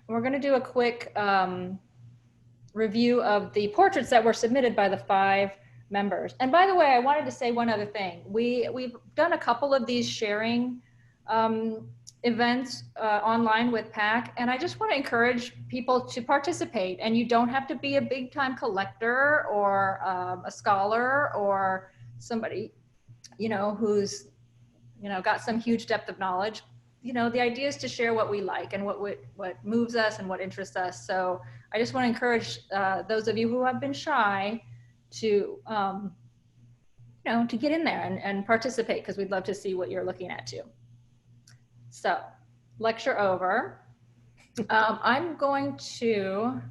We're going to do a quick review of the portraits that were submitted by the 5 members. And by the way, I wanted to say one other thing. We've done a couple of these sharing events online with PAC, and I just want to encourage people to participate. And you don't have to be a big time collector or a scholar or somebody, who's, got some huge depth of knowledge. The idea is to share what we like and what moves us and what interests us. So I just want to encourage those of you who have been shy to, to get in there and participate, because we'd love to see what you're looking at too. So, lecture over. I'm going to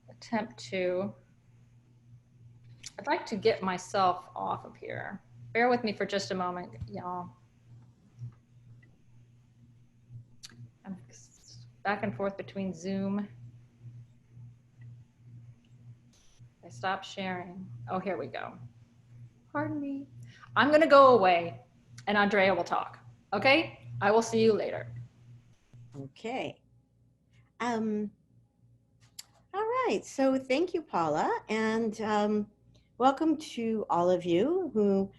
attempt to, I'd like to get myself off of here. Bear with me for just a moment, y'all. I'm back and forth between Zoom. I stopped sharing. Oh, here we go. Pardon me. I'm going to go away and Andrea will talk. Okay? I will see you later. Okay. All right. So thank you, Paula. And welcome to all of you who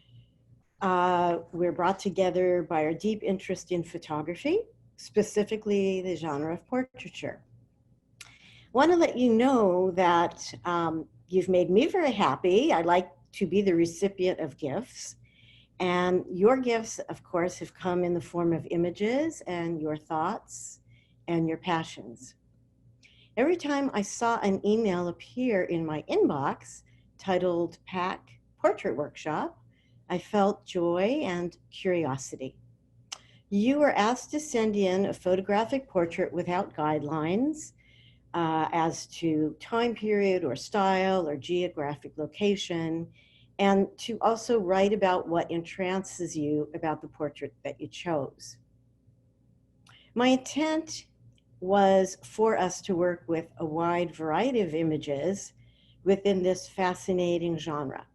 we're brought together by our deep interest in photography, specifically the genre of portraiture. I want to let you know that you've made me very happy. I like to be the recipient of gifts. And your gifts, of course, have come in the form of images and your thoughts and your passions. Every time I saw an email appear in my inbox titled PAC Portrait Workshop, I felt joy and curiosity. You were asked to send in a photographic portrait without guidelines as to time period or style or geographic location, and to also write about what entrances you about the portrait that you chose. My intent was for us to work with a wide variety of images within this fascinating genre.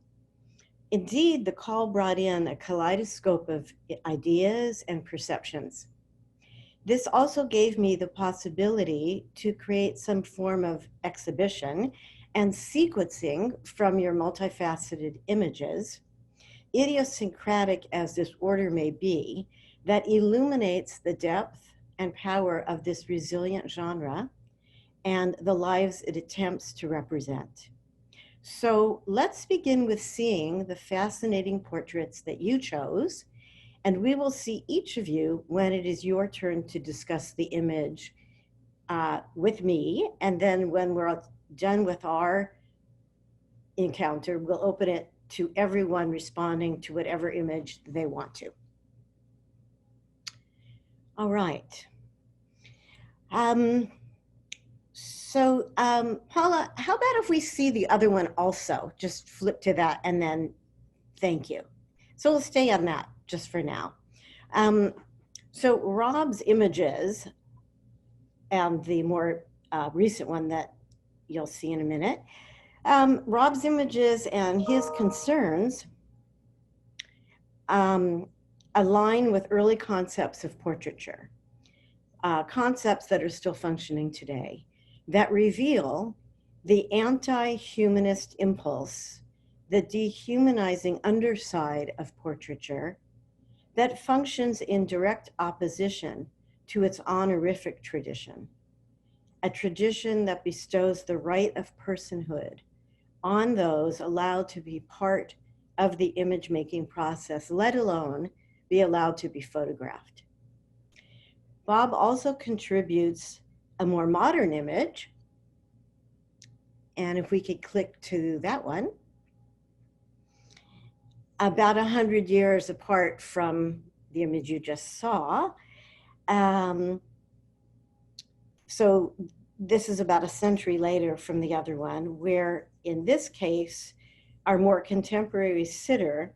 Indeed, the call brought in a kaleidoscope of ideas and perceptions. This also gave me the possibility to create some form of exhibition and sequencing from your multifaceted images, idiosyncratic as this order may be, that illuminates the depth and power of this resilient genre and the lives it attempts to represent. So let's begin with seeing the fascinating portraits that you chose, and we will see each of you when it is your turn to discuss the image with me, and then when we're done with our encounter, we'll open it to everyone responding to whatever image they want to. All right. Paula, how about if we see the other one also? Just flip to that and then thank you. So we'll stay on that just for now. So Rob's images, and the more recent one that you'll see in a minute, Rob's images and his concerns align with early concepts of portraiture, concepts that are still functioning today, that reveal the anti-humanist impulse, the dehumanizing underside of portraiture that functions in direct opposition to its honorific tradition, a tradition that bestows the right of personhood on those allowed to be part of the image-making process, let alone be allowed to be photographed. Bob also contributes a more modern image, and if we could click to that one, about 100 years apart from the image you just saw. So this is about a century later from the other one, where in this case, our more contemporary sitter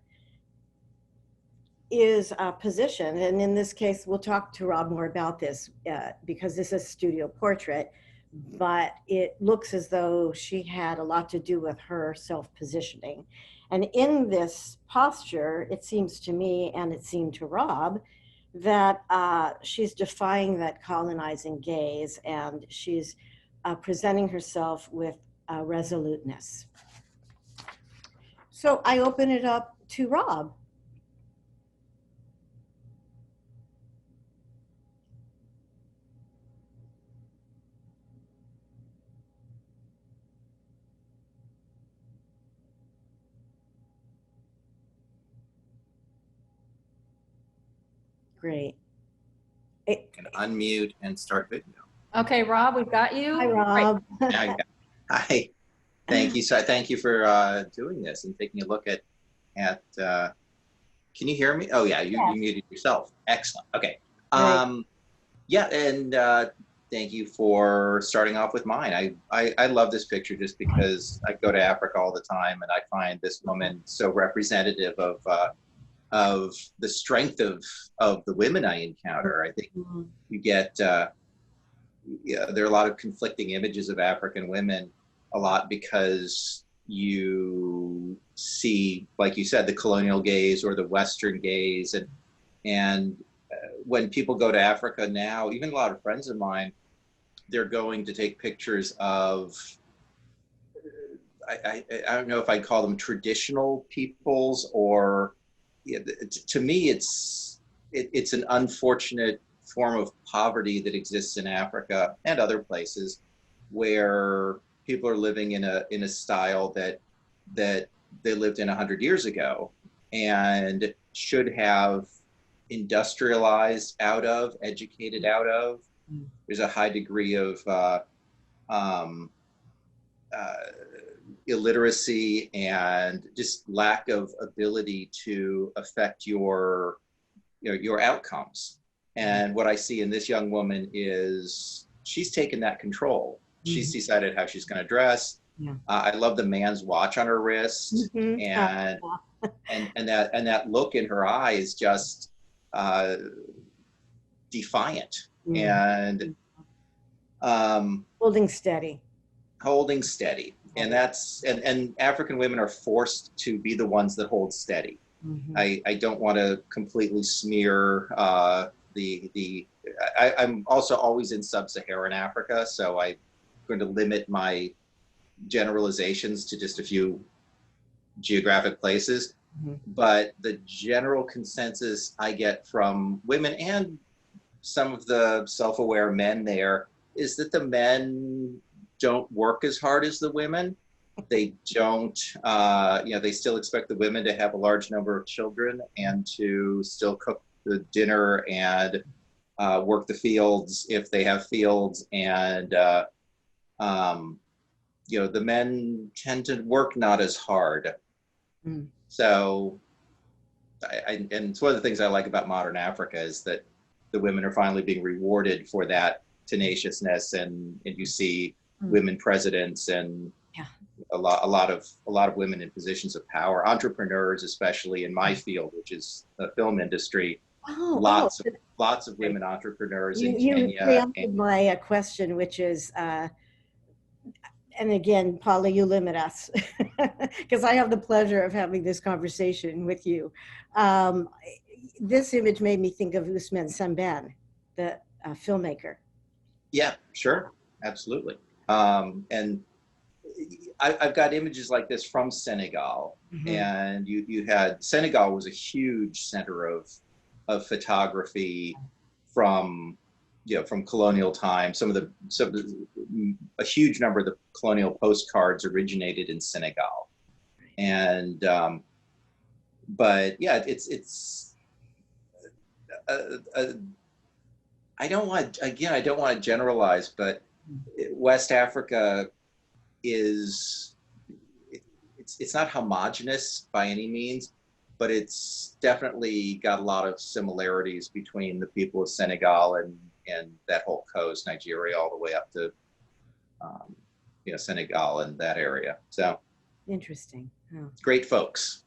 is positioned, and in this case, we'll talk to Rob more about this because this is a studio portrait, but it looks as though she had a lot to do with her self-positioning. And in this posture, it seems to me, and it seemed to Rob, that she's defying that colonizing gaze, and she's presenting herself with resoluteness. So I open it up to Rob. Great. And unmute and start video. Okay, Rob, we've got you. Hi, Rob. Hi. Thank you. So thank you for doing this and taking a look at. Can you hear me? Oh yeah, you muted yourself. Excellent. Okay. Yeah, and thank you for starting off with mine. I love this picture just because I go to Africa all the time, and I find this woman so representative of the strength of the women I encounter. I think you get yeah, there are a lot of conflicting images of African women, a lot because you see, like you said, the colonial gaze or the Western gaze, and when people go to Africa now, even a lot of friends of mine, they're going to take pictures of, I don't know if I'd call them traditional peoples, or yeah, to me, it's an unfortunate form of poverty that exists in Africa and other places, where people are living in a style that they lived in 100 years ago and should have industrialized out of, educated out of. There's a high degree of illiteracy and just lack of ability to affect your outcomes. And what I see in this young woman is she's taken that control. She's decided how she's going to dress. I love the man's watch on her wrist, and that look in her eye is just defiant and holding steady. Holding steady. And that's and African women are forced to be the ones that hold steady. I don't want to completely smear I'm also always in sub-Saharan Africa, so I'm going to limit my generalizations to just a few geographic places. But the general consensus I get from women and some of the self-aware men there is that the men don't work as hard as the women. They don't, they still expect the women to have a large number of children and to still cook the dinner and work the fields if they have fields. And, the men tend to work not as hard. So, and it's one of the things I like about modern Africa is that the women are finally being rewarded for that tenaciousness, and you see women presidents and a lot of women in positions of power, entrepreneurs, especially in my field, which is the film industry. Lots of women entrepreneurs in Kenya. You preempted my question, which is, and again, Paula, you limit us because I have the pleasure of having this conversation with you. This image made me think of Ousmane Sembène, the filmmaker. Yeah, sure, absolutely. And I've got images like this from Senegal, and you had Senegal was a huge center of photography from colonial times. A huge number of the colonial postcards originated in Senegal, and but yeah, it's I don't want to generalize, but West Africa it's not homogenous by any means, but it's definitely got a lot of similarities between the people of Senegal and that whole coast, Nigeria, all the way up to Senegal and that area. So interesting. Oh. Great folks,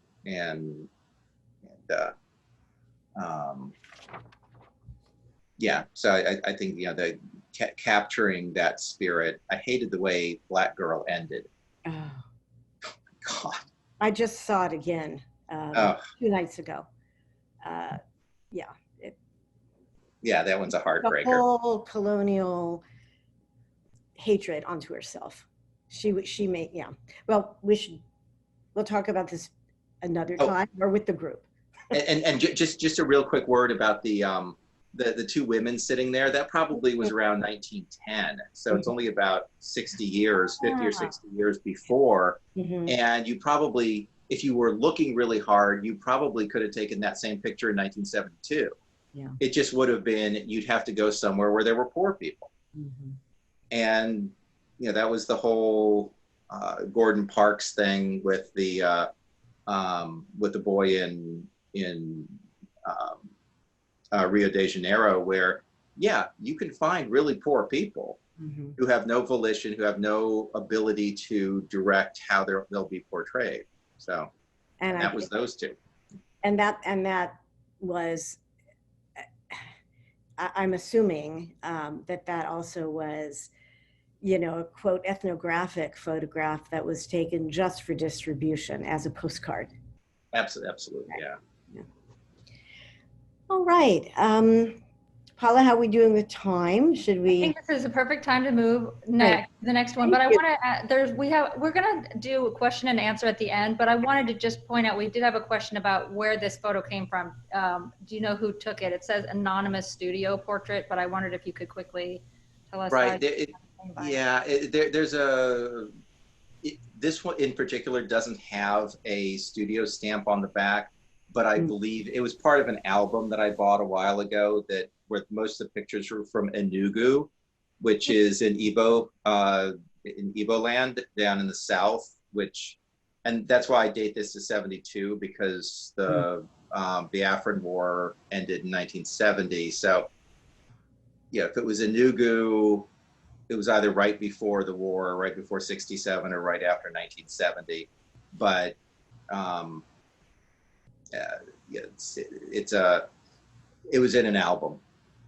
yeah. So I think the capturing that spirit. I hated the way Black Girl ended. Oh. God. I just saw it again 2 nights ago. Yeah, that one's a the heartbreaker. whole colonial hatred onto herself. She made, yeah. Well, we'll talk about this another time or with the group. And just a real quick word about the two women sitting there. That probably was around 1910. So it's only about 60 years, 50 or 60 years before. And you probably, if you were looking really hard, you probably could have taken that same picture in 1972. Yeah. It just would have been, you'd have to go somewhere where there were poor people. And, you know, that was the whole Gordon Parks thing with the boy in Rio de Janeiro, where, yeah, you can find really poor people who have no volition, who have no ability to direct how they'll be portrayed. So, and that was those two. And that was, I'm assuming that also was, you know, a quote ethnographic photograph that was taken just for distribution as a postcard. Absolutely, yeah. All right, Paula, how are we doing with time? Should we? I think this is a perfect time to move next, the next one. But I want to add, we're going to do a question and answer at the end. But I wanted to just point out, we did have a question about where this photo came from. Do you know who took it? It says anonymous studio portrait, but I wondered if you could quickly tell us. Right. This one in particular doesn't have a studio stamp on the back, but I believe it was part of an album that I bought a while ago where most of the pictures were from Enugu, which is in Igbo land down in the south, and that's why I date this to 72, because the Biafran War ended in 1970. So yeah, if it was Enugu, it was either right before the war, right before 67, or right after 1970. But it was in an album,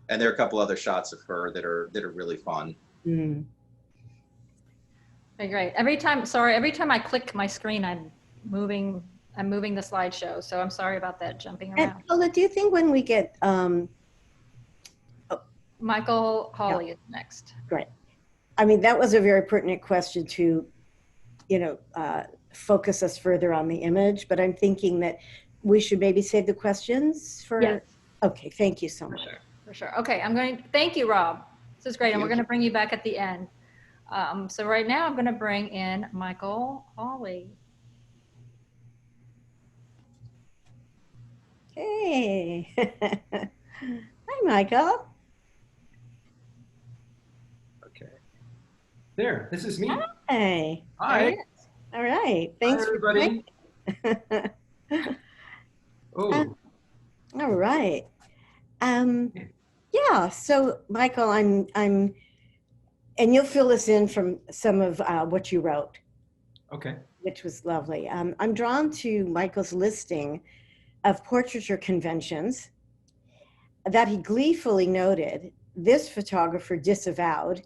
and there are a couple other shots of her that are really fun. Mm. Okay, great. Every time I click my screen, I'm moving the slideshow. So I'm sorry about that jumping around. And Paula, do you think when we get Michael Hawley is next. Great. I mean, that was a very pertinent question to, you know, focus us further on the image, but I'm thinking that we should maybe save the questions for. Yes. Okay, thank you so much. For sure. Okay, thank you, Rob. This is great, and we're going to bring you back at the end. So right now I'm going to bring in Michael Hawley. Hey. Hi, Michael. Okay. There, this is me. Hey. Hi. All right. Thanks, everybody. Oh. All right. Yeah. So, Michael, I'm, and you'll fill us in from some of what you wrote. Okay. Which was lovely. I'm drawn to Michael's listing of portraiture conventions that he gleefully noted this photographer disavowed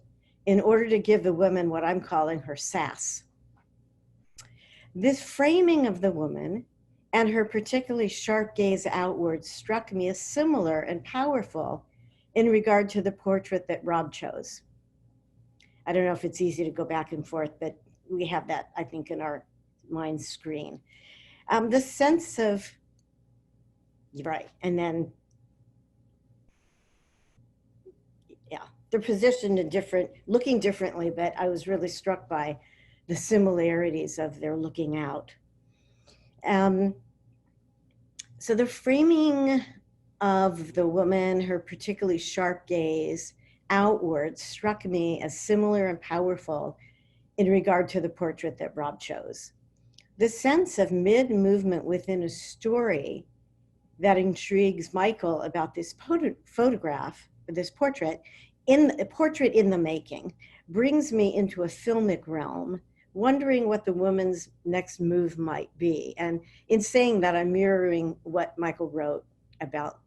in order to give the woman what I'm calling her sass. This framing of the woman and her particularly sharp gaze outward struck me as similar and powerful in regard to the portrait that Rob chose. I don't know if it's easy to go back and forth, but we have that, I think, in our mind screen. The sense of, right, and then, yeah, they're positioned in looking differently, but I was really struck by the similarities of their looking out. So the framing of the woman, her particularly sharp gaze outward, struck me as similar and powerful in regard to the portrait that Rob chose. The sense of mid-movement within a story that intrigues Michael about this photograph, this portrait in the making, brings me into a filmic realm, wondering what the woman's next move might be. And in saying that, I'm mirroring what Michael wrote about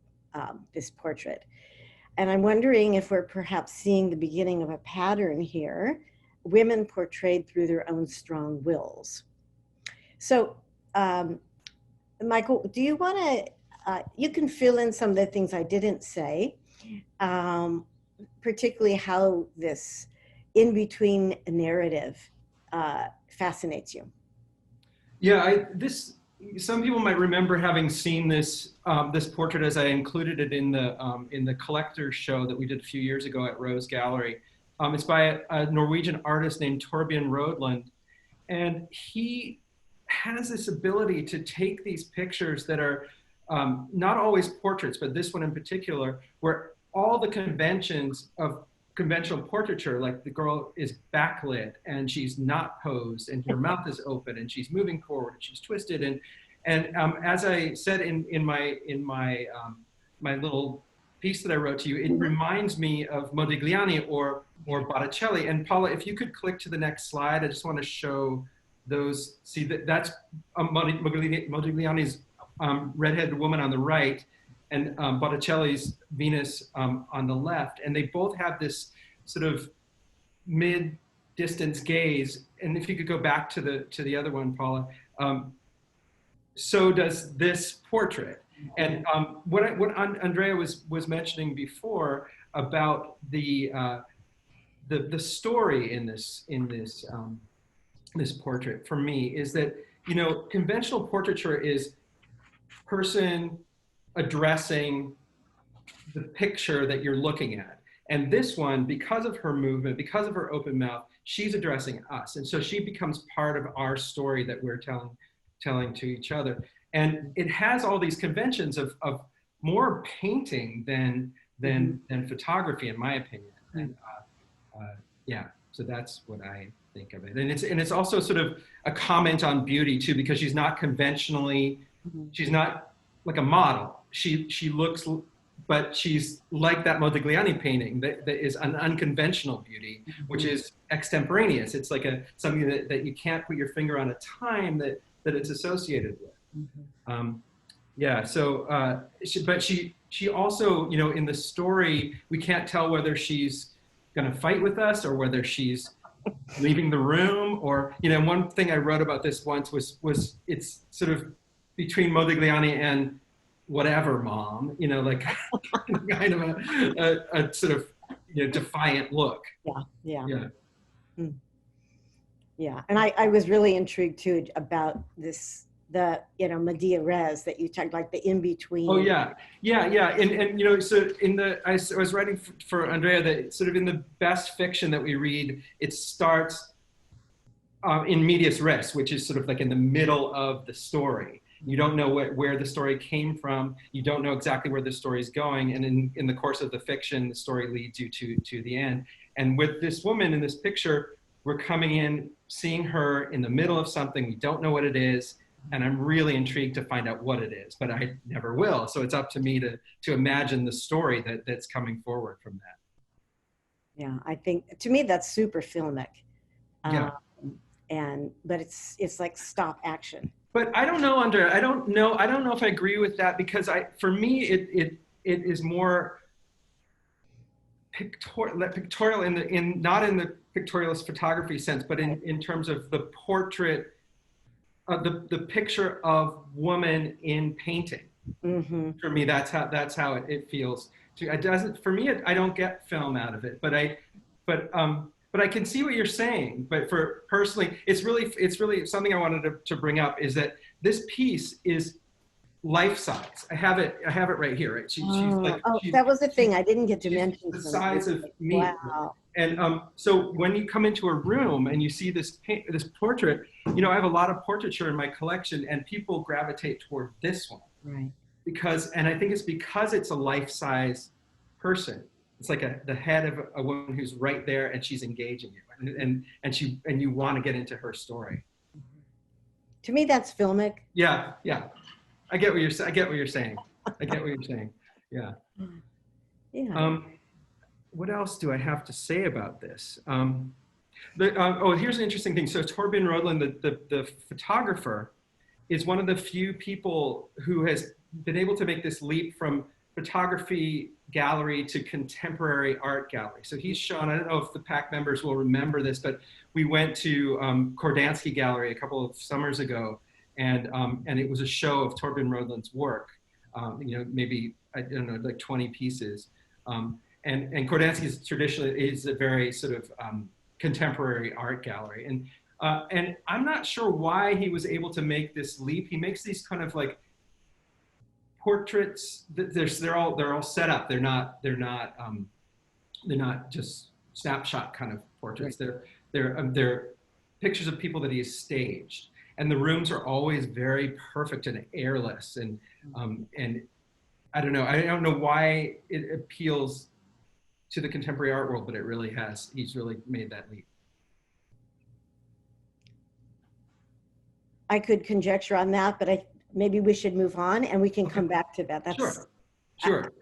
this portrait. And I'm wondering if we're perhaps seeing the beginning of a pattern here, women portrayed through their own strong wills. So, Michael, do you want to, you can fill in some of the things I didn't say, particularly how this in-between narrative fascinates you. Yeah, some people might remember having seen this this portrait as I included it in the collector's show that we did a few years ago at Rose Gallery. It's by a Norwegian artist named Torbjørn Rodland, and he has this ability to take these pictures that are not always portraits, but this one in particular, where all the conventions of conventional portraiture, like the girl is backlit and she's not posed and her mouth is open and she's moving forward and she's twisted, and as I said in my my little piece that I wrote to you, it reminds me of Modigliani or Botticelli. And Paula, if you could click to the next slide, I just want to show those. See, that's Modigliani's redheaded woman on the right, and Botticelli's Venus on the left, and they both have this sort of mid-distance gaze. And if you could go back to the other one, Paula, so does this portrait. And what Andrea was mentioning before about the story in this portrait for me is that, you know, conventional portraiture is person addressing the picture that you're looking at. And this one, because of her movement, because of her open mouth, she's addressing us. And so she becomes part of our story that we're telling to each other. And it has all these conventions of more painting than photography, in my opinion. And yeah, so that's what I think of it. And it's also sort of a comment on beauty too, because she's not conventionally, she's not like a model. She looks, but she's like that Modigliani painting that is an unconventional beauty, which is extemporaneous. It's like something that you can't put your finger on a time that it's associated with. Yeah, so, but she also, you know, in the story, we can't tell whether she's gonna fight with us or whether she's leaving the room, or, you know, one thing I wrote about this once was it's sort of between Modigliani and whatever mom, you know, like kind of a sort of, you know, defiant look. Yeah. Yeah, and I was really intrigued too about the, you know, Medea res that you talked, like the in-between. Oh yeah. And you know, so I was writing for Andrea that sort of in the best fiction that we read, it starts in medias res, which is sort of like in the middle of the story. You don't know where the story came from. You don't know exactly where the story is going. And in the course of the fiction, the story leads you to the end. And with this woman in this picture, we're coming in, seeing her in the middle of something. We don't know what it is. And I'm really intrigued to find out what it is, but I never will. So it's up to me to imagine the story that's coming forward from that. Yeah, I think, to me, that's super filmic. Yeah. But it's like stop action. But I don't know, Andrea. I don't know if I agree with that, because for me it is more pictorial not in the pictorialist photography sense, but in terms of the portrait, the picture of woman in painting. For me, that's how it feels. It doesn't, for me, I don't get film out of it, but I can see what you're saying. But for personally, it's really something I wanted to bring up, is that this piece is life size. I have it right here. Right? She's that was the thing I didn't get to mention. The size of me. Wow. And so when you come into a room and you see this portrait, you know, I have a lot of portraiture in my collection, and people gravitate toward this one. Right. And I think it's because it's a life-size person. It's like the head of a woman who's right there, and she's engaging you, and you want to get into her story. To me, that's filmic. Yeah. I get what you're saying. Yeah. Yeah. What else do I have to say about this? Here's an interesting thing. So Torbjørn Rodland, the photographer, is one of the few people who has been able to make this leap from photography gallery to contemporary art gallery. So he's shown, I don't know if the PAC members will remember this, but we went to Kordansky Gallery a couple of summers ago, and it was a show of Torbjørn Rodland's work, you know, maybe, I don't know, like 20 pieces. And Kordansky's traditionally is a very sort of contemporary art gallery. And I'm not sure why he was able to make this leap. He makes these kind of like portraits. They're all set up. They're not just snapshot kind of portraits. Right. They're pictures of people that he has staged. And the rooms are always very perfect and airless. And I don't know why it appeals to the contemporary art world, but it really has. He's really made that leap. I could conjecture on that, but maybe we should move on and we can come back to that. That's, sure.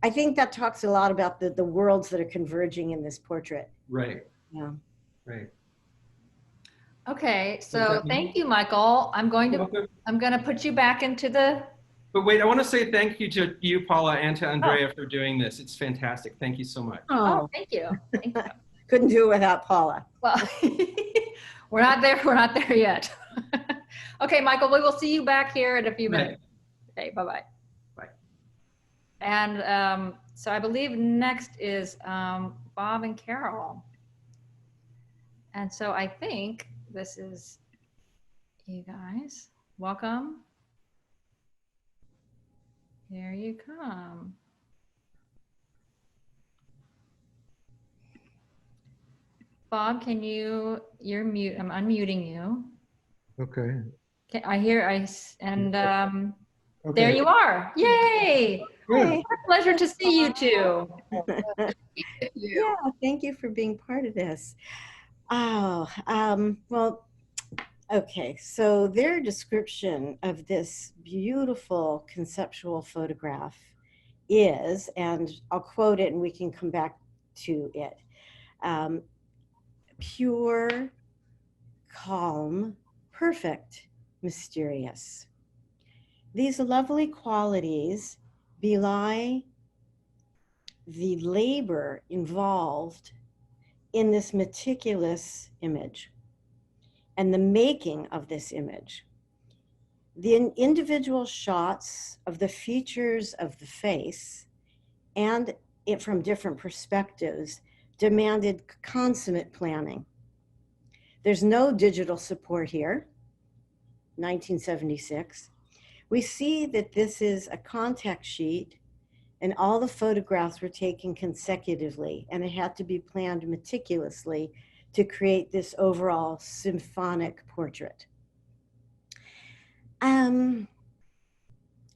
I think that talks a lot about the worlds that are converging in this portrait. Right. Yeah. Right. Okay, so thank you, Michael. I'm going to put you back into the. But wait, I want to say thank you to you, Paula, and to Andrea for doing this. It's fantastic. Thank you so much. Oh, thank you. Thank you. Couldn't do it without Paula. Well, we're not there. We're not there yet. Okay, Michael, we will see you back here in a few minutes. Okay, bye-bye. Bye. And so I believe next is Bob and Carol. And so I think this is you guys. Welcome. Here you come. Bob, you're mute. I'm unmuting you. Okay. And Okay. there you are. Yay! Good. What a pleasure to see you two. Yeah, thank you for being part of this. Oh, well, okay. So their description of this beautiful conceptual photograph is, and I'll quote it and we can come back to it, pure, calm, perfect, mysterious. These lovely qualities belie the labor involved in this meticulous image and the making of this image. The individual shots of the features of the face and it from different perspectives demanded consummate planning. There's no digital support here, 1976. We see that this is a contact sheet and all the photographs were taken consecutively and it had to be planned meticulously to create this overall symphonic portrait.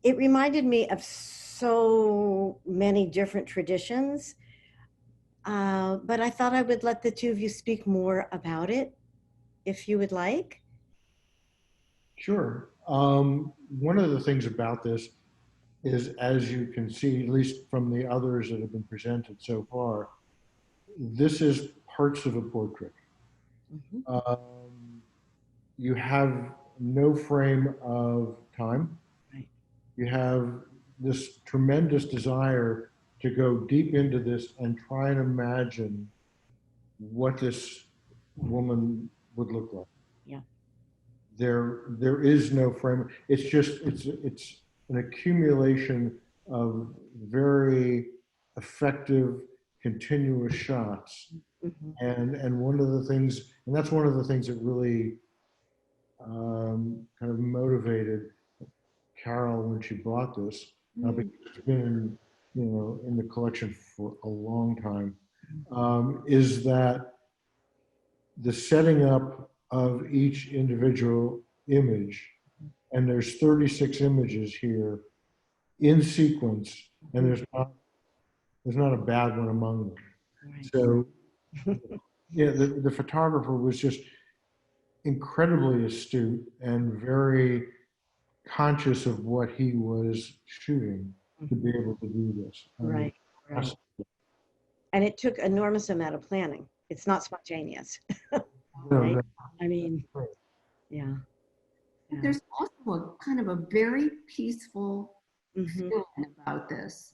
It reminded me of so many different traditions, but I thought I would let the two of you speak more about it, if you would like. Sure. One of the things about this is, as you can see, at least from the others that have been presented so far, this is parts of a portrait. Mm-hmm. You have no frame of time. Right. You have this tremendous desire to go deep into this and try and imagine what this woman would look like. Yeah. There is no frame. It's just, it's an accumulation of very effective, continuous shots. Mm-hmm. And one of the things, and that's one of the things that really kind of motivated Carol when she bought this, because it's been in the collection for a long time, is that the setting up of each individual image, and there's 36 images here in sequence, and there's not a bad one among them. Right. So yeah, the photographer was just incredibly astute and very conscious of what he was shooting to be able to do this. Right. And it took enormous amount of planning. It's not spontaneous. Right? No. I mean, yeah. There's also a kind of a very peaceful Mm-hmm. feeling about this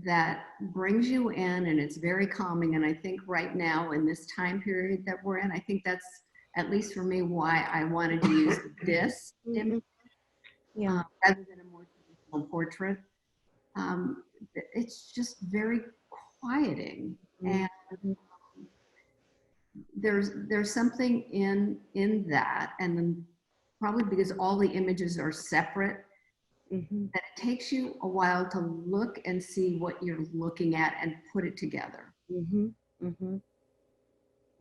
that brings you in, and it's very calming. And I think right now in this time period that we're in, I think that's, at least for me, why I wanted to use this image rather than a more traditional portrait. it's just very quieting. And there's something in that, and then probably because all the images are separate, that it takes you a while to look and see what you're looking at and put it together.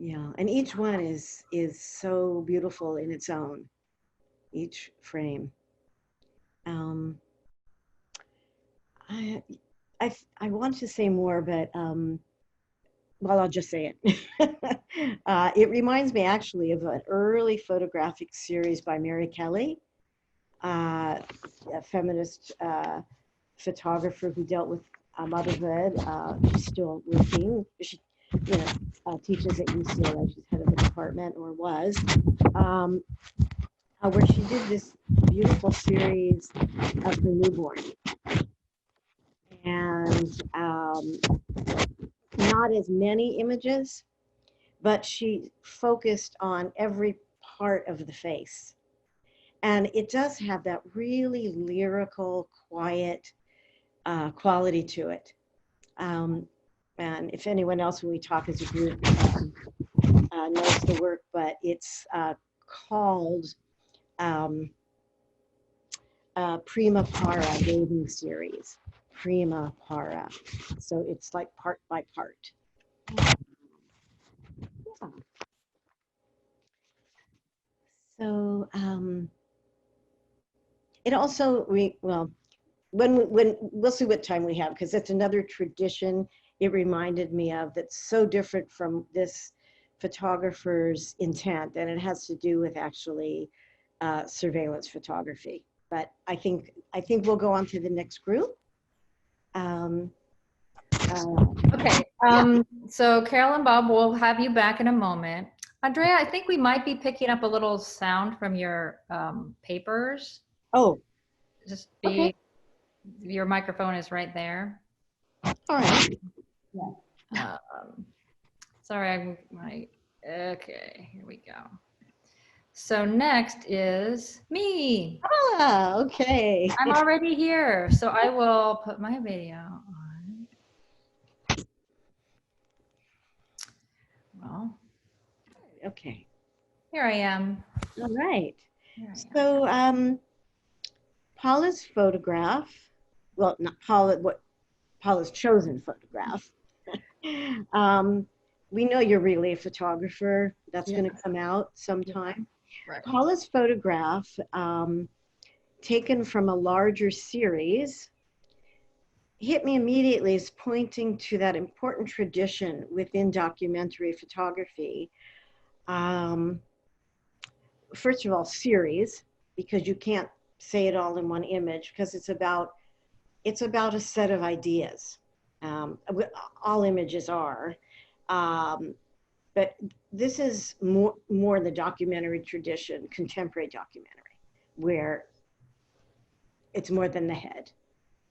Yeah, and each one is so beautiful in its own, each frame. I want to say more, but well, I'll just say it. It reminds me actually of an early photographic series by Mary Kelly, a feminist photographer who dealt with motherhood. She's still working. She, teaches at UCLA. She's head of the department, or was, where she did this beautiful series of her newborn, and not as many images, but she focused on every part of the face. And it does have that really lyrical, quiet quality to it. And if anyone else, when we talk as a group, knows the work, but it's called Prima Para Bathing Series. Prima Para. So it's like part by part. Yeah. So it also, when we'll see what time we have, because it's another tradition it reminded me of that's so different from this photographer's intent, and it has to do with actually surveillance photography. But I think we'll go on to the next group. Okay, so Carol and Bob, we'll have you back in a moment. Andrea, I think we might be picking up a little sound from your papers. Oh, Just be, okay. Your microphone is right there. All right. Yeah. Sorry, okay, here we go. So next is me. Ah, okay. I'm already here, so I will put my video on. Well, Okay. here I am. All right. So Paula's photograph, well, not Paula, what Paula's chosen photograph. We know you're really a photographer. That's going to come out sometime. Right. Paula's photograph, taken from a larger series, hit me immediately as pointing to that important tradition within documentary photography. First of all, series, because you can't say it all in one image, because it's about a set of ideas. All images are, but this is more the documentary tradition, contemporary documentary, where it's more than the head,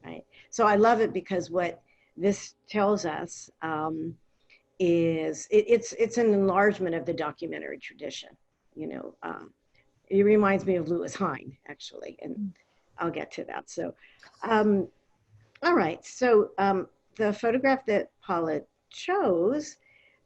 right? So I love it because what this tells us is it's an enlargement of the documentary tradition. It reminds me of Louis Hine, actually, and I'll get to that. So, all right. So the photograph that Paula chose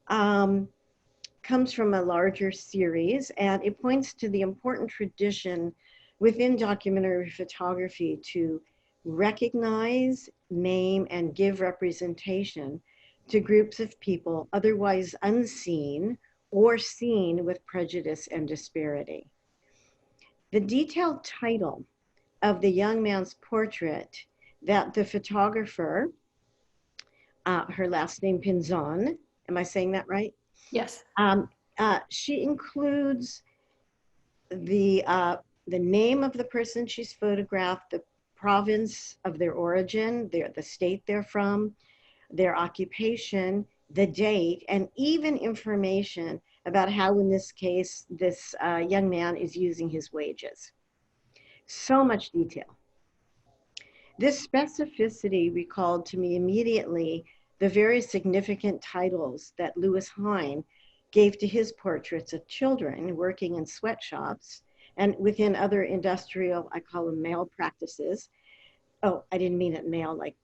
comes from a larger series, and it points to the important tradition within documentary photography to recognize, name, and give representation to groups of people otherwise unseen or seen with prejudice and disparity. The detailed title of the young man's portrait that the photographer, her last name Pinzon, am I saying that right? Yes. She includes the name of the person she's photographed, the province of their origin, the state they're from, their occupation, the date, and even information about how, in this case, this young man is using his wages. So much detail. This specificity recalled to me immediately the very significant titles that Louis Hine gave to his portraits of children working in sweatshops and within other industrial, I call them male practices. Oh, I didn't mean it male like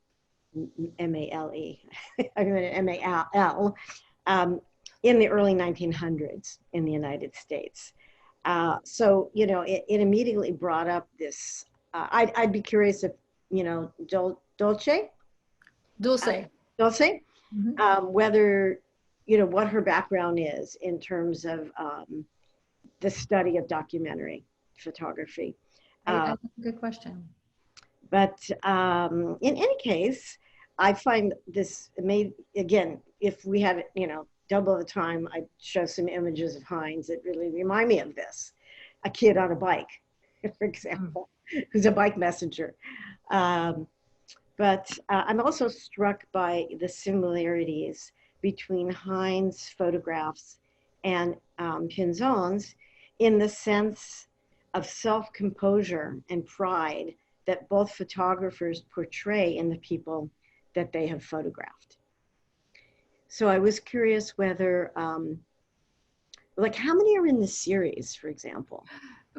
M-A-L-E, I mean M-A-L, in the early 1900s in the United States. So, you know, it immediately brought up this, I'd be curious if, you know, Dulce, whether, you know, what her background is in terms of the study of documentary photography. That's a good question. But in any case, I find this made, again, if we had, you know, double the time, I'd show some images of Heinz that really remind me of this. A kid on a bike, for example, who's a bike messenger. But I'm also struck by the similarities between Heinz' photographs and Pinzon's in the sense of self-composure and pride that both photographers portray in the people that they have photographed. So I was curious whether, like, how many are in the series, for example?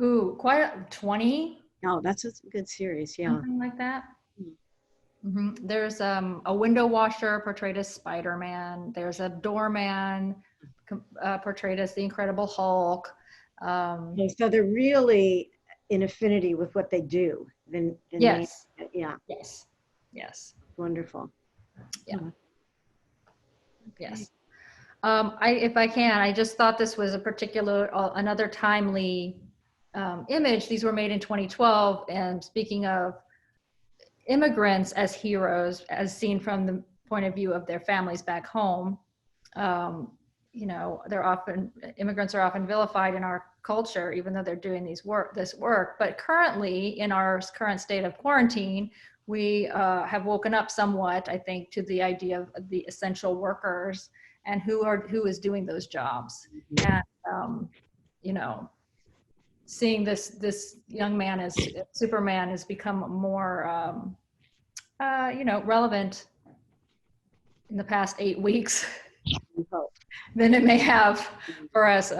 Ooh, quite 20. Oh, that's a good series, yeah. Something like that. There's a window washer portrayed as Spider-Man. There's a doorman portrayed as the Incredible Hulk. So they're really in affinity with what they do. Yes. Yeah. Yes. Yes. Wonderful. Yeah. Okay. Yes. If I can, I just thought this was a particular, another timely image. These were made in 2012. And speaking of immigrants as heroes, as seen from the point of view of their families back home, you know, immigrants are often vilified in our culture, even though they're doing this work. But currently, in our current state of quarantine, we have woken up somewhat, I think, to the idea of the essential workers and who is doing those jobs. And you know, seeing this young man as Superman has become more you know, relevant in the past 8 weeks than it may have for us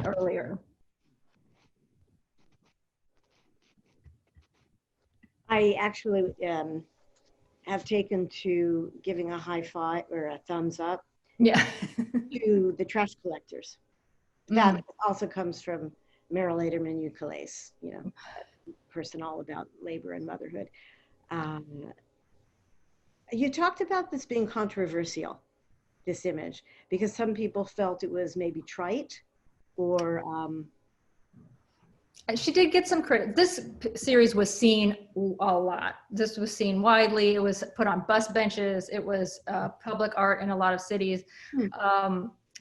earlier. I actually have taken to giving a high five or a thumbs up to the trash collectors. That also comes from Meryl Aderman Ukulele, you know, person all about labor and motherhood. You talked about this being controversial, this image, because some people felt it was maybe trite or she did get some credit. This series was seen a lot. This was seen widely. It was put on bus benches. It was public art in a lot of cities.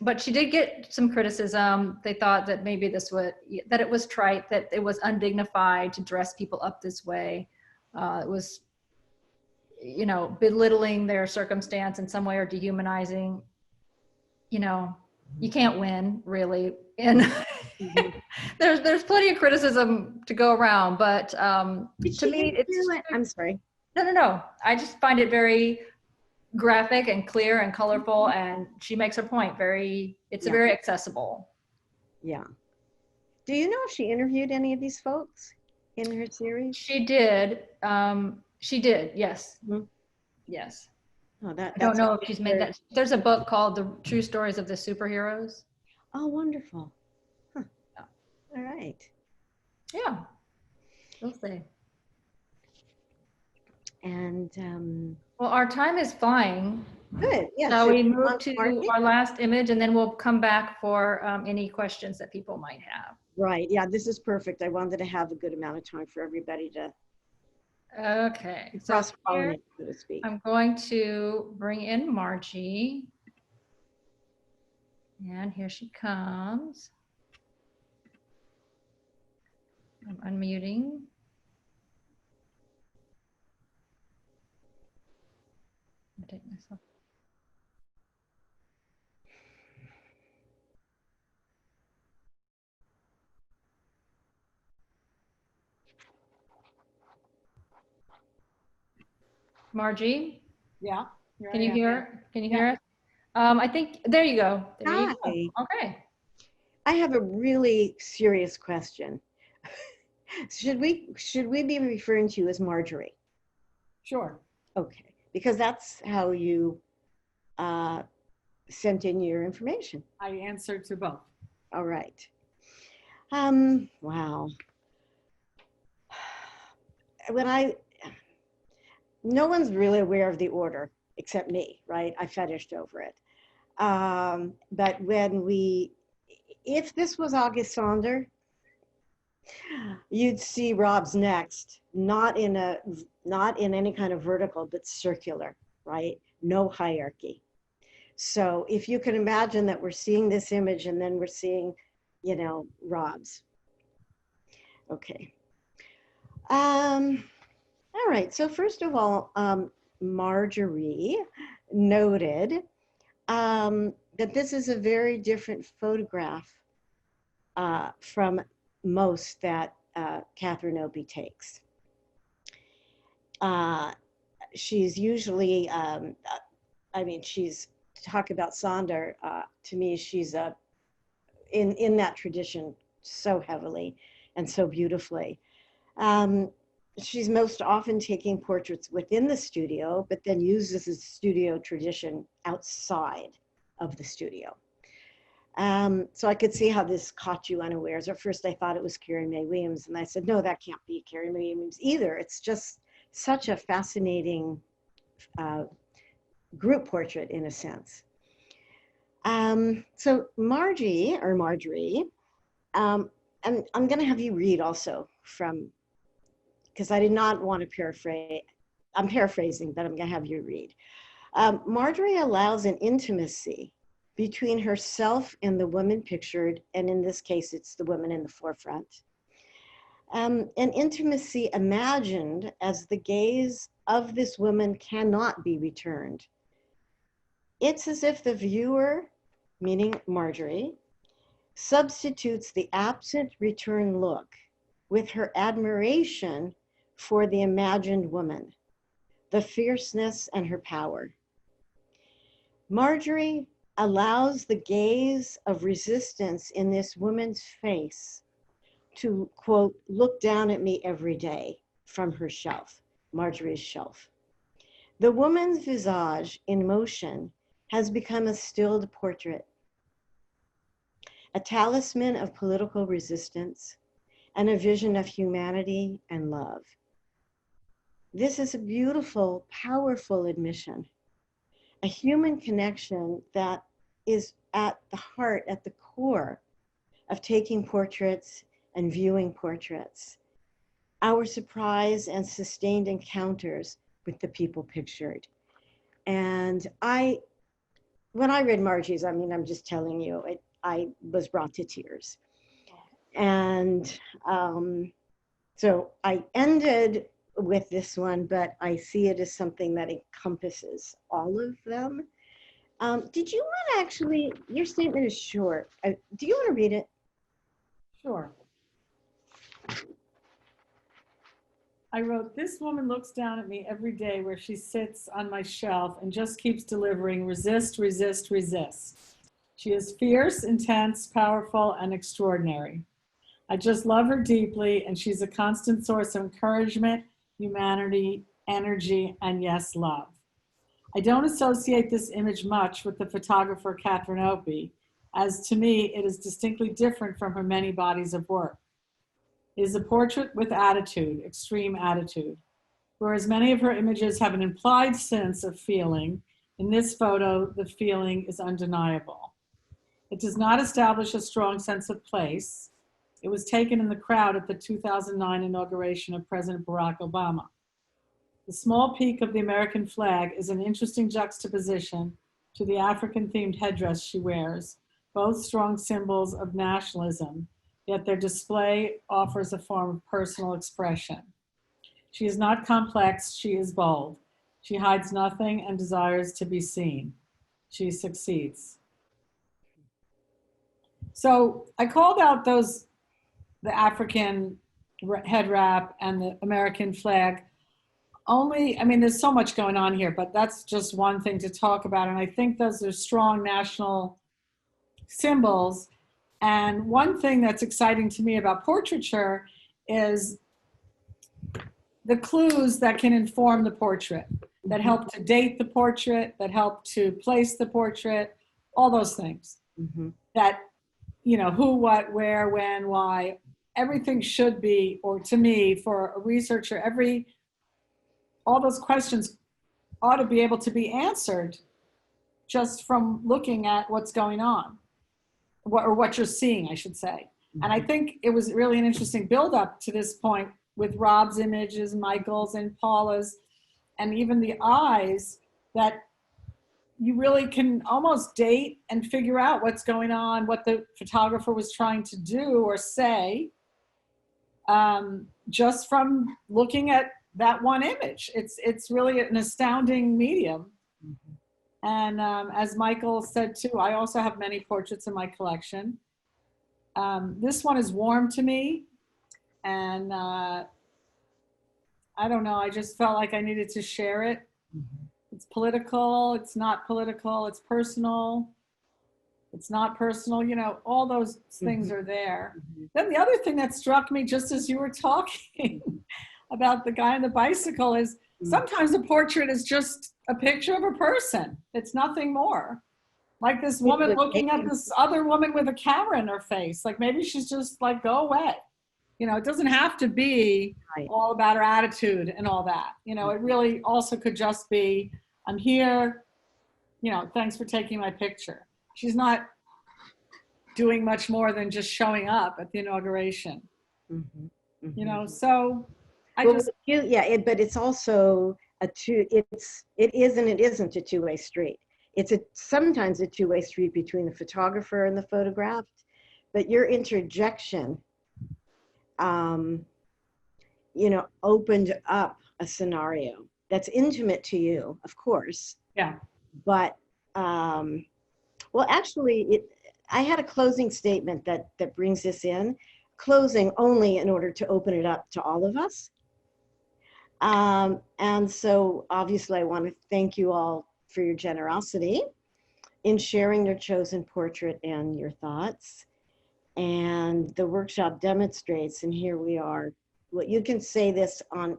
But she did get some criticism. They thought that maybe that it was trite, that it was undignified to dress people up this way. It was, you know, belittling their circumstance in some way or dehumanizing. You know, you can't win, really. And there's plenty of criticism to go around, but to me, I'm sorry. No. I just find it very graphic and clear and colorful, and she makes her point it's very accessible. Yeah. Do you know if she interviewed any of these folks in her series? She did. Yes. Yes. Oh, I don't know if she's made that. There's a book called The True Stories of the Superheroes. Oh, wonderful. Huh. All right. Yeah. We'll see. And well, our time is flying. good. Yeah. So we move to our last image, and then we'll come back for any questions that people might have. Right. Yeah, this is perfect. I wanted to have a good amount of time for everybody to cross-pollinate, so to speak. I'm going to bring in Margie. And here she comes. I'm unmuting. I'll take myself. Margie? Yeah. Can you hear? Can you hear us? I think, there you go. There you go. Okay. I have a really serious question. Should we be referring to you as Marjorie? Sure. Okay, because that's how you sent in your information. I answered to both. All right. Wow. No one's really aware of the order except me, right? I fetished over it. But if this was August Sander, you'd see Rob's next, not in any kind of vertical, but circular, right? No hierarchy. So if you can imagine that we're seeing this image and then we're seeing, Rob's. Okay. All right, so first of all, Marjorie noted that this is a very different photograph from most that Catherine Opie takes. She's usually, she's, talk about Sander, to me, she's in that tradition so heavily and so beautifully. She's most often taking portraits within the studio, but then uses the studio tradition outside of the studio. So I could see how this caught you unawares. At first I thought it was Carrie Mae Weems, and I said, no, that can't be Carrie Mae Weems either. It's just such a fascinating group portrait in a sense. So Marjorie, and I'm gonna have you read also from, because I did not want to paraphrase. I'm paraphrasing, but I'm going to have you read. Marjorie allows an intimacy between herself and the woman pictured, and in this case, it's the woman in the forefront. An intimacy imagined as the gaze of this woman cannot be returned. It's as if the viewer, meaning Marjorie, substitutes the absent return look with her admiration for the imagined woman, the fierceness and her power. Marjorie allows the gaze of resistance in this woman's face to, quote, look down at me every day from her shelf, Marjorie's shelf. The woman's visage in motion has become a stilled portrait, a talisman of political resistance, and a vision of humanity and love. This is a beautiful, powerful admission, a human connection that is at the heart, at the core of taking portraits and viewing portraits, our surprise and sustained encounters with the people pictured. And when I read Margie's, I'm just telling you, I was brought to tears. And so I ended with this one, but I see it as something that encompasses all of them. Did you want to actually, your statement is short. Do you want to read it? Sure. I wrote, this woman looks down at me every day where she sits on my shelf and just keeps delivering resist, resist, resist. She is fierce, intense, powerful, and extraordinary. I just love her deeply, and she's a constant source of encouragement, humanity, energy, and yes, love. I don't associate this image much with the photographer Catherine Opie, as to me, it is distinctly different from her many bodies of work. It is a portrait with attitude, extreme attitude. Whereas many of her images have an implied sense of feeling, in this photo, the feeling is undeniable. It does not establish a strong sense of place. It was taken in the crowd at the 2009 inauguration of President Barack Obama. The small peak of the American flag is an interesting juxtaposition to the African-themed headdress she wears, both strong symbols of nationalism, yet their display offers a form of personal expression. She is not complex, she is bold. She hides nothing and desires to be seen. She succeeds. So I called out the African head wrap and the American flag. There's so much going on here, but that's just one thing to talk about. And I think those are strong national symbols. And one thing that's exciting to me about portraiture is the clues that can inform the portrait. that help to date the portrait, that help to place the portrait, all those things. That, you know, who, what, where, when, why, everything should be, or to me, for a researcher, all those questions ought to be able to be answered just from looking at what's going on, or what you're seeing, I should say. And I think it was really an interesting build-up to this point with Rob's images, Michael's and Paula's, and even the eyes, that you really can almost date and figure out what's going on, what the photographer was trying to do or say, just from looking at that one image. It's really an astounding medium. And as Michael said too, I also have many portraits in my collection. This one is warm to me, and I don't know, I just felt like I needed to share it. It's political, it's not political, it's personal, it's not personal, you know, all those things are there. Then the other thing that struck me just as you were talking about the guy on the bicycle is sometimes a portrait is just a picture of a person. It's nothing more. Like this woman looking at this other woman with a camera in her face. Like maybe she's just like, go away. You know, it doesn't have to be all about her attitude and all that. You know, it really also could just be, I'm here, you know, thanks for taking my picture. She's not doing much more than just showing up at the inauguration. You know, so but it's also it is and it isn't a two-way street. It's sometimes a two-way street between the photographer and the photographed, but your interjection, you know, opened up a scenario that's intimate to you, of course. Yeah. But, well, actually, I had a closing statement that brings this in, closing only in order to open it up to all of us. And so obviously I want to thank you all for your generosity in sharing your chosen portrait and your thoughts. And the workshop demonstrates, and here we are, well, you can say this on,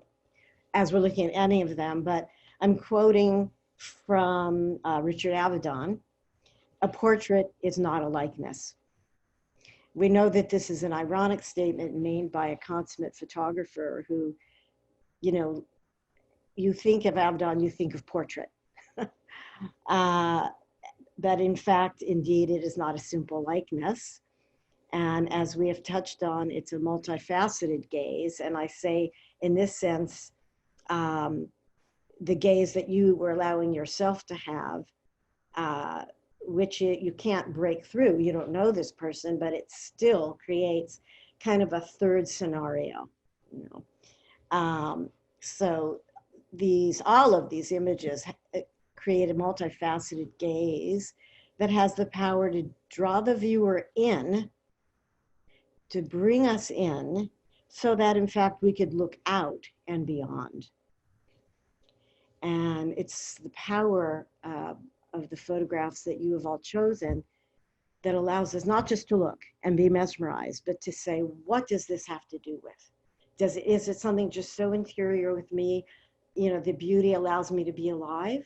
as we're looking at any of them, but I'm quoting from Richard Avedon, a portrait is not a likeness. We know that this is an ironic statement made by a consummate photographer who, you know, you think of Avedon, you think of portrait. But in fact, indeed, it is not a simple likeness. And as we have touched on, it's a multifaceted gaze. And I say, in this sense, the gaze that you were allowing yourself to have, which you can't break through. You don't know this person, but it still creates kind of a third scenario, you know. So all of these images create a multifaceted gaze that has the power to draw the viewer in, to bring us in, so that in fact we could look out and beyond. And it's the power of the photographs that you have all chosen that allows us not just to look and be mesmerized, but to say, what does this have to do with? Is it something just so interior with me, you know, the beauty allows me to be alive?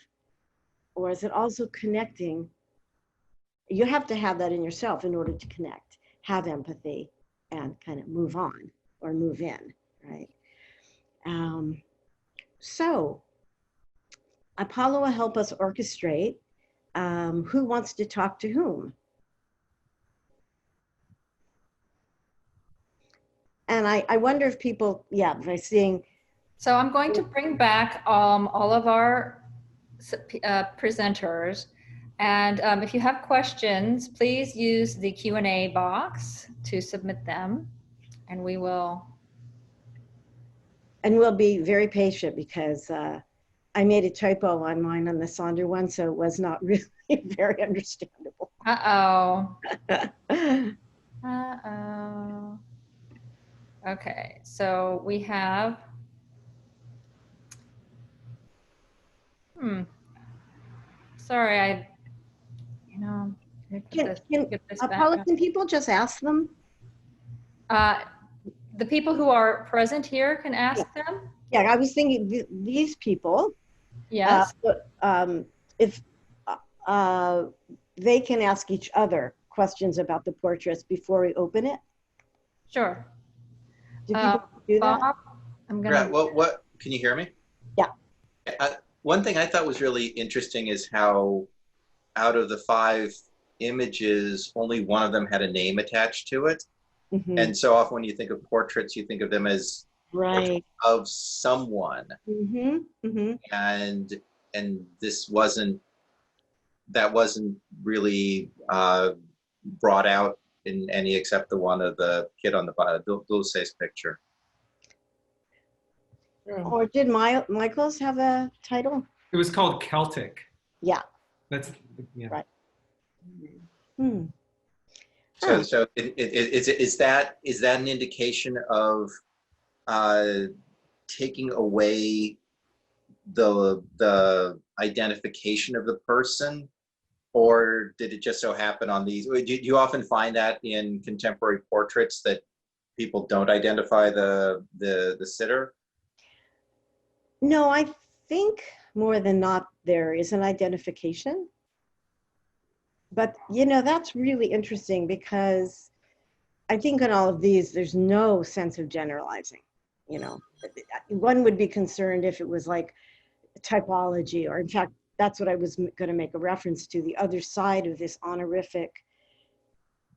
Or is it also connecting? You have to have that in yourself in order to connect, have empathy, and kind of move on or move in, right? So Apollo will help us orchestrate who wants to talk to whom. And I wonder if people, by seeing. So I'm going to bring back all of our presenters. And if you have questions, please use the Q&A box to submit them, and we will. And we'll be very patient because I made a typo on mine on the Sonder one, so it was not really very understandable. Uh-oh. Uh-oh. Okay, so we have, sorry, Apollo, can people just ask them? The people who are present here can ask them? Yeah, I was thinking these people Yes. If they can ask each other questions about the portraits before we open it. Sure. Do people do that? Bob, I'm Yeah, gonna. what, can you hear me? Yeah. One thing I thought was really interesting is how out of the 5 images, only one of them had a name attached to it. Mm-hmm. And so often when you think of portraits, you think of them as Right. of someone. Mm-hmm. Mm-hmm. And this wasn't, that wasn't really brought out in any except the one of the kid on the Dulce's picture. Or did Michael's have a title? It was called Celtic. Yeah. That's, yeah. Right. Hmm. So is that an indication of taking away the identification of the person, or did it just so happen on these? Do you often find that in contemporary portraits that people don't identify the sitter? No, I think more than not there is an identification. But, you know, that's really interesting because I think in all of these, there's no sense of generalizing. You know, one would be concerned if it was like typology, or in fact, that's what I was going to make a reference to. The other side of this honorific,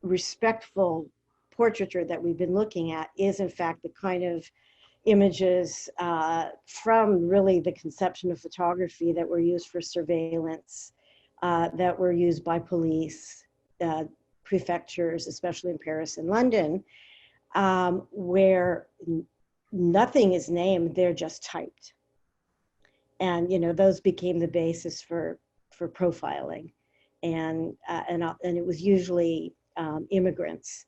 respectful portraiture that we've been looking at is in fact the kind of images from really the conception of photography that were used for surveillance, that were used by police, prefectures, especially in Paris and London, where nothing is named, they're just typed. And, you know, those became the basis for profiling. And it was usually immigrants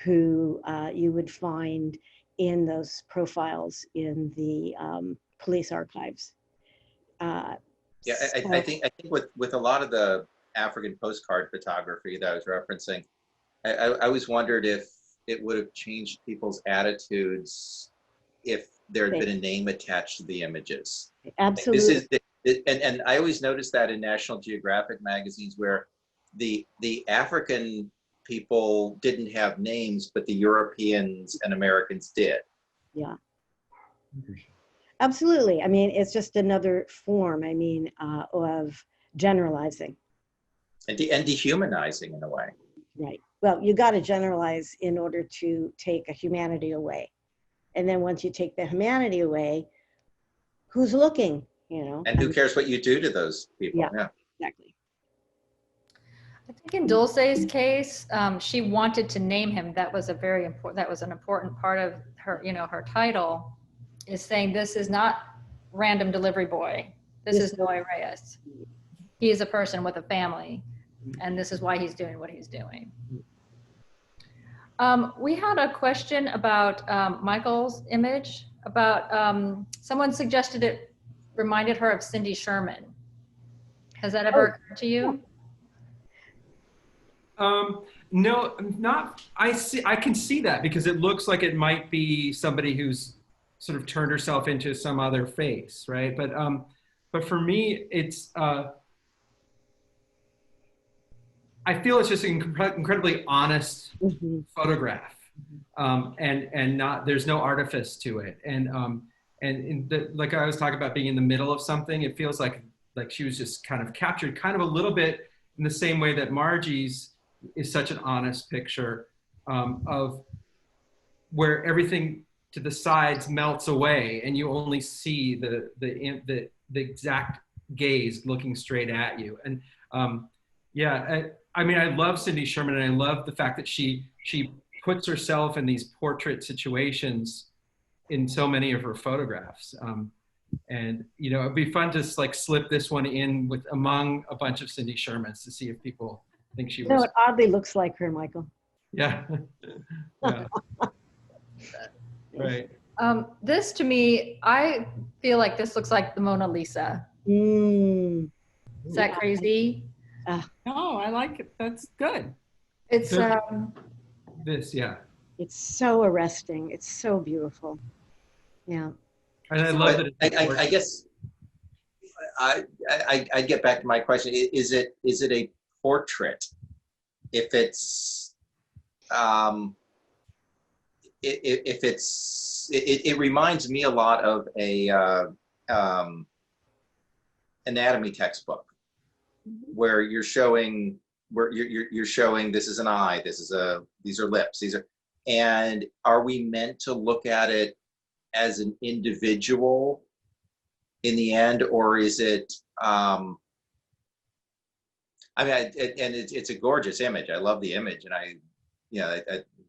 who you would find in those profiles in the police archives. Yeah, I think with a lot of the African postcard photography that I was referencing, I always wondered if it would have changed people's attitudes if there had been a name attached to the images. Absolutely. And I always noticed that in National Geographic magazines where the African people didn't have names, but the Europeans and Americans did. Yeah. Absolutely. I mean, it's just another form, I mean, of generalizing. And dehumanizing in a way. Right. Well, you got to generalize in order to take a humanity away. And then once you take the humanity away, who's looking, you know? And who cares what you do to those people? Yeah. Exactly. I think in Dulce's case, she wanted to name him. That was that was an important part of her, you know, her title is saying, this is not random delivery boy. This is Noé Reyes. He is a person with a family, and this is why he's doing what he's doing. We had a question about Michael's image, about someone suggested it reminded her of Cindy Sherman. Has that ever occurred to you? No, not, I can see that because it looks like it might be somebody who's sort of turned herself into some other face, right? But for me, it's, I feel it's just an incredibly honest photograph, and not, there's no artifice to it. And like I was talking about being in the middle of something, it feels like she was just kind of captured kind of a little bit in the same way that Margie's is such an honest picture of where everything to the sides melts away and you only see the exact gaze looking straight at you. And yeah, I mean, I love Cindy Sherman, and I love the fact that she puts herself in these portrait situations in so many of her photographs. And you know, it'd be fun to like slip this one in with among a bunch of Cindy Shermans to see if people think she was. No, it oddly looks like her, Michael. Yeah. Yeah. Right. This to me, I feel like this looks like the Mona Lisa. Mm. Is that crazy? No, I like it. That's good. It's this, yeah. It's so arresting. It's so beautiful. Yeah. And I love that. I guess I get back to my question. Is it a portrait? If it's it reminds me a lot of a anatomy textbook, where you're showing you're showing this is an eye, these are lips, and are we meant to look at it as an individual in the end, or is it I mean, and it's a gorgeous image. I love the image, and I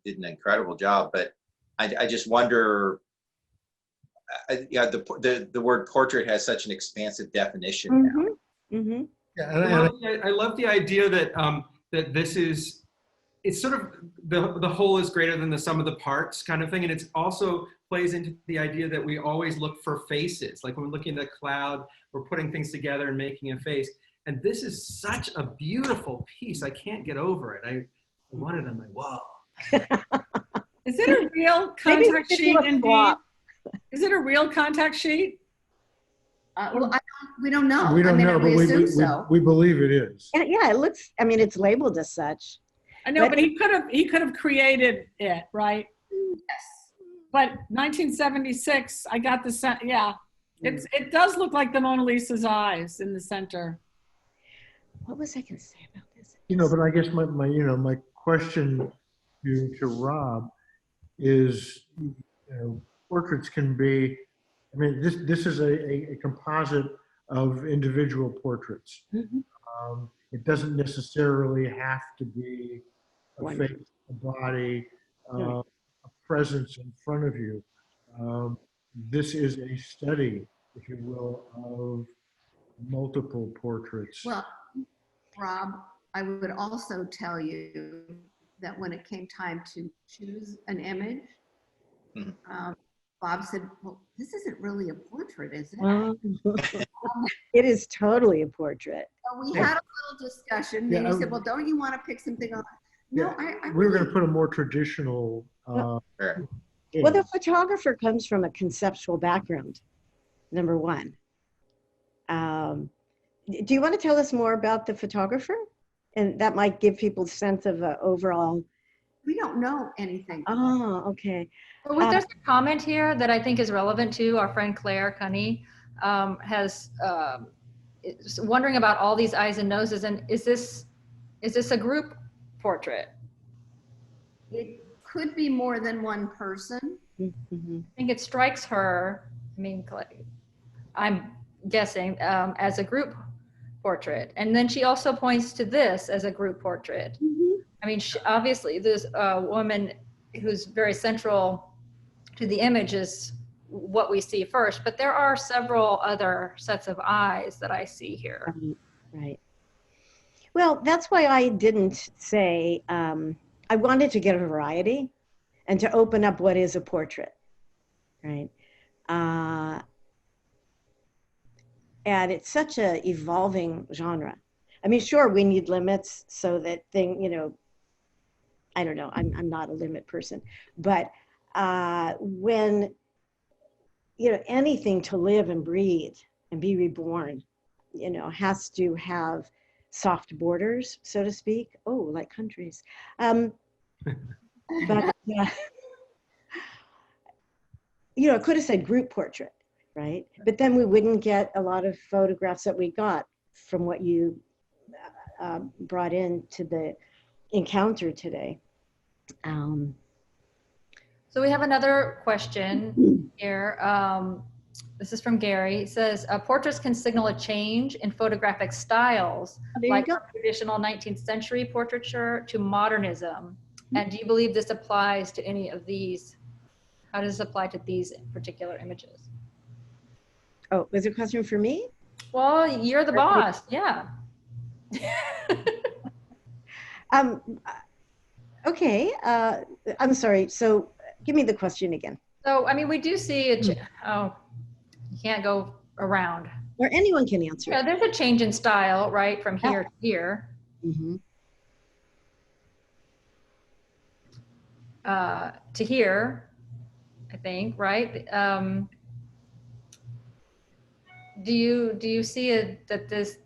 did an incredible job. But I just wonder, yeah, the word portrait has such an expansive definition now. Mm-hmm. Yeah, I love the idea that that this is, it's sort of the whole is greater than the sum of the parts kind of thing, and it also plays into the idea that we always look for faces. Like when we're looking at the cloud, we're putting things together and making a face. And this is such a beautiful piece. I can't get over it. I wanted, I'm like, whoa. Is it a real contact sheet indeed? Is it a real contact sheet? Well, we don't know. we don't know, but we assume so. we believe it is. Yeah, it looks, I mean, it's labeled as such. I know, but he could have created it, right? Yes. But 1976, I got the yeah. It does look like the Mona Lisa's eyes in the center. What was I going to say about this? But I guess my question to Rob is, portraits can be, I mean, this is a composite of individual portraits. Mm-hmm. It doesn't necessarily have to be a One. face, a body, a presence in front of you. This is a study, if you will, of multiple portraits. Well, Rob, I would also tell you that when it came time to choose an image, Bob said, well, this isn't really a portrait, is it? It is totally a portrait. So we had a little discussion, and he said, well, don't you want to pick something on? No, I we were going to put a more traditional. Well, the photographer comes from a conceptual background, number one. Do you want to tell us more about the photographer? And that might give people a sense of overall. We don't know anything. Oh, okay. Well, there's a comment here that I think is relevant to our friend Claire Cunny, is wondering about all these eyes and noses, and is this a group portrait? It could be more than one person. Mm-hmm. I think it strikes her, I mean, I'm guessing, as a group portrait. And then she also points to this as a group portrait. Mm-hmm. I mean, obviously there's a woman who's very central to the image is what we see first, but there are several other sets of eyes that I see here. Right. Well, that's why I didn't say, I wanted to get a variety and to open up what is a portrait, right? And it's such a evolving genre. I mean, sure, we need limits so that I don't know, I'm not a limit person, but when, anything to live and breathe and be reborn, has to have soft borders, so to speak. Oh, like countries. But, I could have said group portrait, right? But then we wouldn't get a lot of photographs that we got from what you brought into the encounter today. So we have another question here. This is from Gary. It says, portraits can signal a change in photographic styles, like from traditional 19th century portraiture to modernism. And do you believe this applies to any of these? How does this apply to these particular images? Oh, was it a question for me? Well, you're the boss, yeah. Okay, I'm sorry. So give me the question again. So, I mean, we do see you can't go around. Or anyone can answer. Yeah, there's a change in style, right, from here to here. Mm-hmm. To here, I think, right? do you see that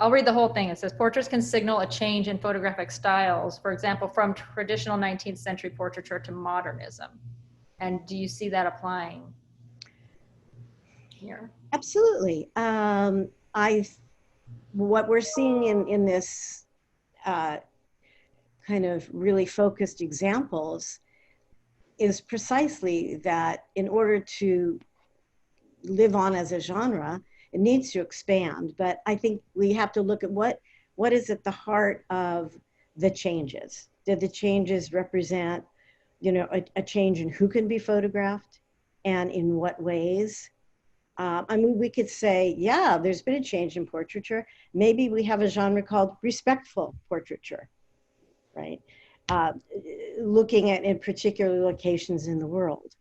I'll read the whole thing. It says portraits can signal a change in photographic styles, for example, from traditional 19th century portraiture to modernism. And do you see that applying here? Absolutely. What we're seeing in this kind of really focused examples is precisely that in order to live on as a genre, it needs to expand. But I think we have to look at what is at the heart of the changes. Did the changes represent, a change in who can be photographed and in what ways? I mean, we could say, yeah, there's been a change in portraiture. Maybe we have a genre called respectful portraiture, right? Looking at in particular locations in the world.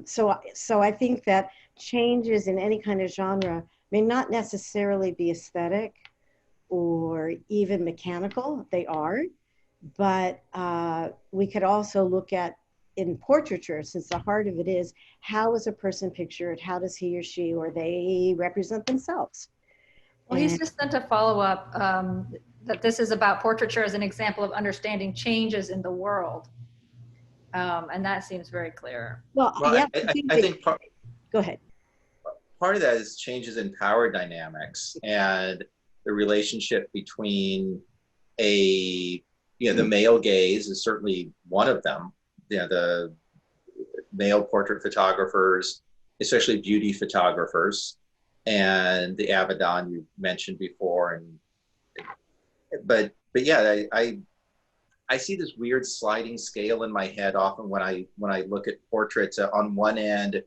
So I think that changes in any kind of genre may not necessarily be aesthetic or even mechanical. They are, but we could also look at in portraiture, since the heart of it is, how is a person pictured? How does he or she or they represent themselves? Well, he's just sent a follow-up that this is about portraiture as an example of understanding changes in the world. And that seems very clear. Well, yeah, I think go ahead. Part of that is changes in power dynamics and the relationship between the male gaze is certainly one of them. The male portrait photographers, especially beauty photographers, and the Avedon you mentioned before, but yeah, I see this weird sliding scale in my head often when I look at portraits. On one end,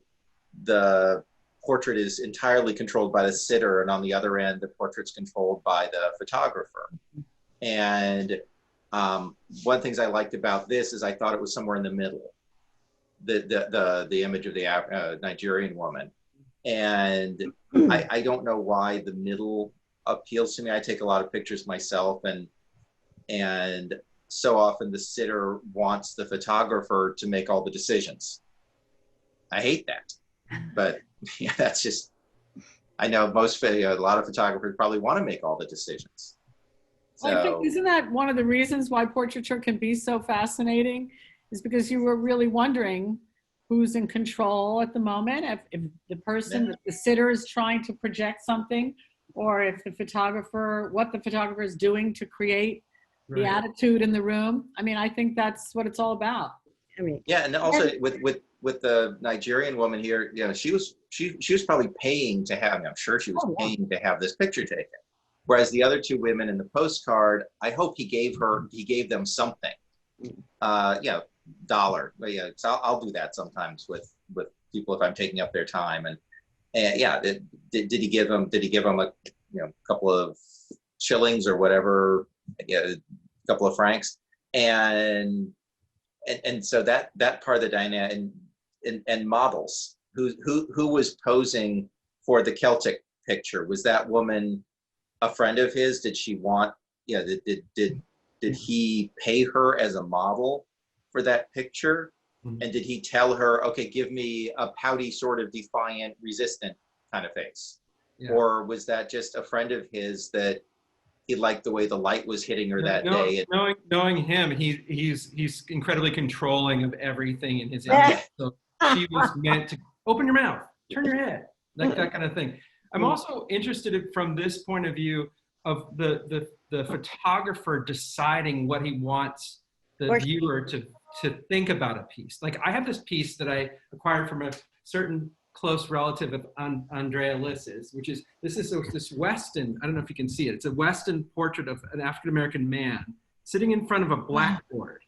the portrait is entirely controlled by the sitter, and on the other end, the portrait's controlled by the photographer. And one of the things I liked about this is I thought it was somewhere in the middle, the image of the Nigerian woman. And I don't know why the middle appeals to me. I take a lot of pictures myself, and so often the sitter wants the photographer to make all the decisions. I hate that, but yeah, that's just, I know a lot of photographers probably want to make all the decisions. So, I think, isn't that one of the reasons why portraiture can be so fascinating, is because you were really wondering who's in control at the moment, if the person, the sitter is trying to project something, or if what the photographer is doing to create the attitude in the room. I mean, I think that's what it's all about. I mean, yeah, and also with the Nigerian woman here, she was probably paying to have, I'm sure she was paying to have this picture taken. Whereas the other two women in the postcard, I hope he gave them something, dollar. But yeah, so I'll do that sometimes with people if I'm taking up their time. And yeah, did he give them a couple of shillings or whatever, a couple of francs, and so that part of the dynamic and models who was posing for the Celtic picture. Was that woman a friend of his? Did she want, did he pay her as a model for that picture? Mm-hmm. And did he tell her, okay, give me a pouty, sort of defiant, resistant kind of face? Yeah. Or was that just a friend of his that he liked the way the light was hitting her that day? Knowing him, he's incredibly controlling of everything in his image. So she was meant to open your mouth, turn your head, like that kind of thing. I'm also interested from this point of view of the photographer deciding what he wants the viewer to think about a piece. Like I have this piece that I acquired from a certain close relative of Andrea Liss's, which is this Weston, I don't know if you can see it. It's a Weston portrait of an African-American man sitting in front of a blackboard,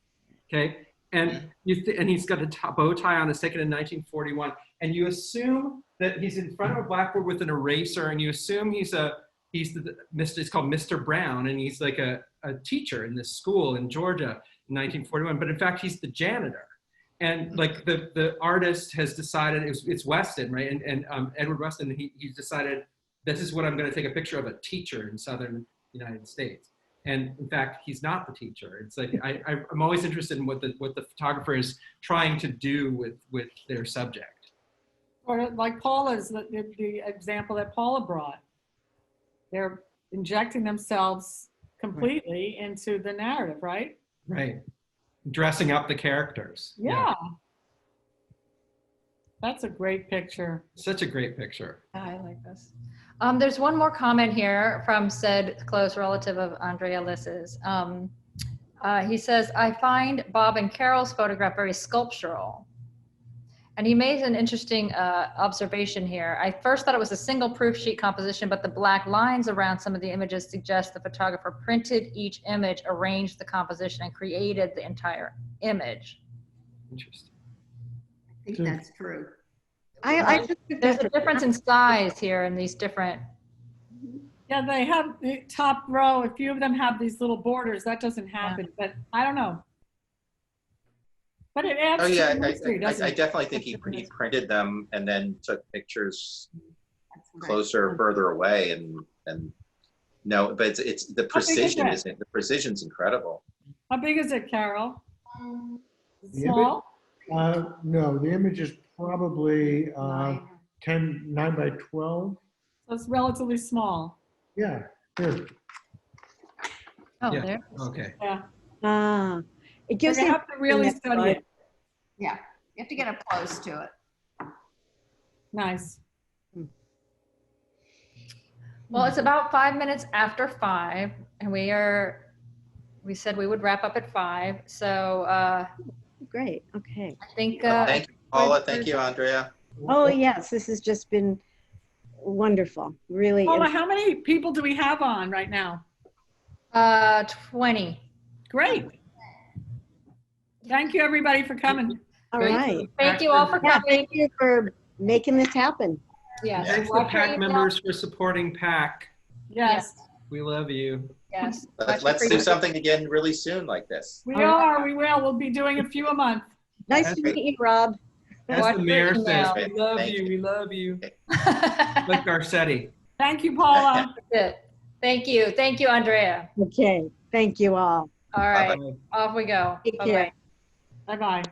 okay? And he's got a bow tie on, it's taken in 1941. And you assume that he's in front of a blackboard with an eraser, and you assume it's called Mr. Brown, and he's like a teacher in this school in Georgia in 1941, but in fact, he's the janitor. And like the artist has decided, it's Weston, right? And Edward Weston, he's decided, this is what I'm gonna take a picture of, a teacher in Southern United States. And in fact, he's not the teacher. It's like, I'm always interested in what the photographer is trying to do with their subject. Or like Paula's, the example that Paula brought. They're injecting themselves completely into the narrative, right? Right. Dressing up the characters. Yeah. That's a great picture. Such a great picture. I like this. There's one more comment here from said close relative of Andrea Liss's. He says, I find Bob and Carol's photograph very sculptural. And he made an interesting observation here. I first thought it was a single proof sheet composition, but the black lines around some of the images suggest the photographer printed each image, arranged the composition, and created the entire image. Interesting. I think that's true. I just think There's a difference in size here in these different. Yeah, they have the top row. A few of them have these little borders. That doesn't happen, but I don't know. But it adds to the mystery, doesn't I it? definitely think he printed them and then took pictures That's right. closer, further away, and no, but it's the precision that? isn't. The precision's incredible. How big is it, Carol? The Small? No, the image is probably 9 by 12. So it's relatively small. Yeah, here. Oh, Yeah. there. Okay. Yeah. It So gives you you have to really study it. Yeah, you have to get up close to it. Nice. Well, it's about 5 minutes after 5, and we said we would wrap up at 5. So great. Okay. I think. Thank you, Paula. Thank you, Andrea. Oh yes, this has just been wonderful. Really. Paula, how many people do we have on right now? 20. Great. Thank you, everybody, for coming. All right. Thank you all for Yeah, coming. thank you for making this happen. Yes. Thanks to Watch your PAC email. members for supporting PAC. Yes, We love you. Yes. Let's do something again really soon like this. we are. We will. We'll be doing a few a month. Nice to meet you, Rob. As Watch the your mayor says, email. we love Thank you, you. we love you. Okay. Like Garcetti. Thank you, Paula. Good. Thank you. Thank you, Andrea. Okay. Thank you all. All right. Bye-bye. Off we go. Take Bye-bye. care. Bye-bye.